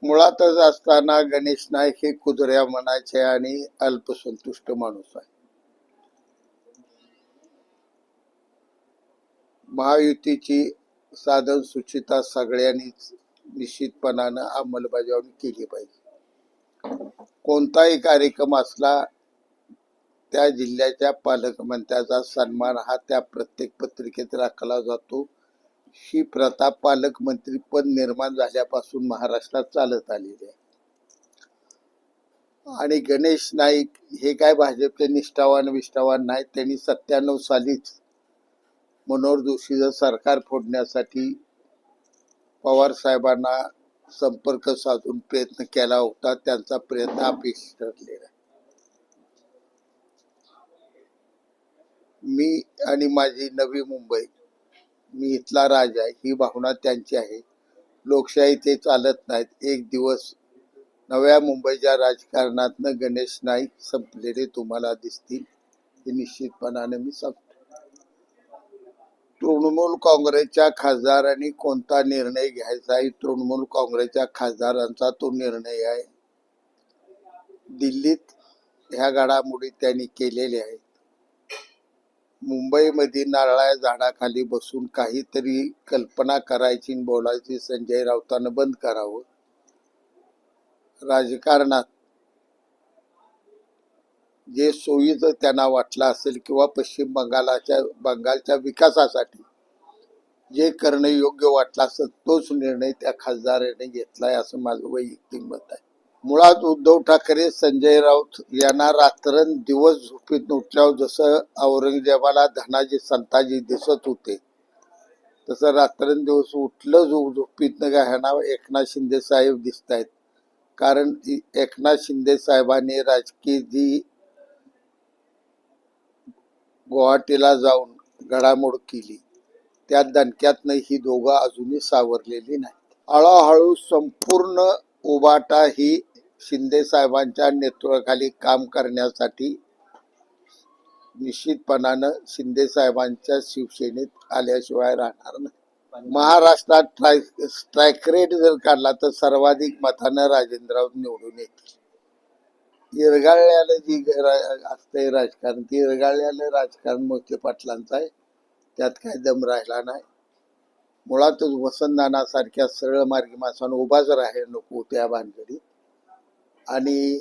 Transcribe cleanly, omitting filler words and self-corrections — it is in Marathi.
मुळातच असताना गणेश नाईक हे कुजऱ्या मनाचे आणि अल्पसंतुष्ट माणूस आहे. महायुतीची साधन सूचिता सगळ्यांनीच निश्चितपणानं अंमलबजावणी केली पाहिजे. कोणताही कार्यक्रम असला त्या जिल्ह्याच्या पालकमंत्र्याचा सन्मान हा त्या प्रत्येक पत्रिकेत राखला जातो. ही प्रथा पालकमंत्री पद निर्माण झाल्यापासून महाराष्ट्रात चालत आलेली आहे. आणि गणेश नाईक हे काय भाजपचे निष्ठावान नाही. त्यांनी 97 सालीच मनोहर जोशीचं सरकार फोडण्यासाठी पवार साहेबांना संपर्क साधून प्रयत्न केला होता. त्यांचा प्रयत्न अपेक्षित ठरलेला. मी आणि माझी नवी मुंबई, मी इथला राजा ही भावना त्यांची आहे. लोकशाही ते चालत नाहीत. एक दिवस नव्या मुंबईच्या राजकारणातनं गणेश नाईक संपलेले तुम्हाला दिसतील, हे निश्चितपणाने मी सांगतो. तृणमूल काँग्रेसच्या खासदारांनी कोणता निर्णय घ्यायचा आहे, तृणमूल काँग्रेसच्या खासदारांचा तो निर्णय आहे. दिल्लीत ह्या घडामोडी त्यांनी केलेल्या आहेत. मुंबईमध्ये नारळाच्या झाडाखाली बसून काहीतरी कल्पना करायची आणि बोलायची संजय राऊतांना बंद करावं. राजकारणात जे सोयीचं त्यांना वाटलं असेल किंवा पश्चिम बंगालच्या विकासासाठी जे करणं योग्य वाटलं असेल तोच निर्णय त्या खासदाराने घेतलाय असं माझं वैयक्तिक मत आहे. मुळात उद्धव ठाकरे संजय राऊत यांना रात्रंदिवस झोपेत उठल्यावर जसं औरंगजेबाला धनाजी संताजी दिसत होते तसं रात्रंदिवस उठलं झोपेतनं का ह्यांना एकनाथ शिंदे साहेब दिसत आहेत. कारण एकनाथ शिंदे साहेबांनी राजकीय जी गुवाहाटीला जाऊन घडामोड केली त्या दणक्यातनं ही दोघं अजूनही सावरलेली नाही. हळूहळू संपूर्ण उबाटा ही शिंदे साहेबांच्या नेतृत्वाखाली काम करण्यासाठी निश्चितपणानं शिंदे साहेबांच्या शिवसेनेत आल्याशिवाय राहणार नाही. महाराष्ट्रात स्ट्राईक रेट जर काढला तर सर्वाधिक मतानं राजेंद्र निवडून येतील. इरगाळलेलं जी असतंय राजकारण, ती इरगाळलेलं राजकारण मोहिते पाटलांचं आहे. त्यात काय दम राहिला नाही. मुळातच वसंतदानासारख्या सरळ मार्गी माणसानं उभाच राहायला नको त्या भानगडीत. आणि